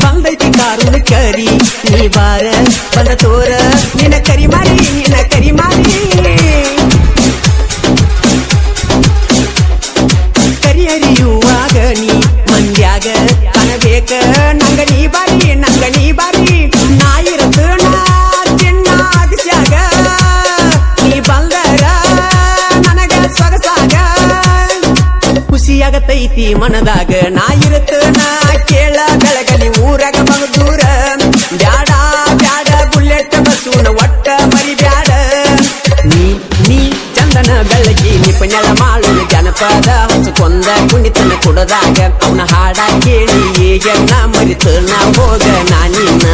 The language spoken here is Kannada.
ಬಂದೈತಿ ಕಾರುಣ ಕರಿ ನೀ ಬಾರ ಬಂದ ತೋರ ನಿನ್ನ ಕರಿ ಮಾರಿ ಕರಿ ಹರಿಯುವಾಗ ನೀ ಮಂದ್ಯಾಗ ಕಾಣಬೇಕ ನಂಗ ನೀ ಬಾರಿ ನಾ ಇರತ ನಾ ಚಿನ್ನಾಗಿಸ್ಯಾಗ ನೀ ಬಂದರ ನನಗ ಸೊಗಸಾಗ ಖುಷಿಯಾಗತೈತಿ ಮನದಾಗ ನಾ ಇರತ ನಾ ಕೇಳ ಬೆಳಗಲಿ ಊರಾಗ ಮಗದೂರ ಬ್ಯಾಡ ಬುಲೆಟ್ ಬಸ್ಸುನ ಒಟ್ಟ ಮರಿ ಬ್ಯಾಡ ನೀ ಚಂದನ ಬೆಳಗಿ ನಿಪುಣಳ ಮಾಳು ಜನಪದ ಹಂಚಕೊಂದ ಕುಣಿತನ ಕುಡದಾಗ ಅವನ ಹಾಡ ಕೇಳಿ ಈಗ ನಾ ಮರಿತ ನಾ ಹೋಗ ನಾನಿನ್ನ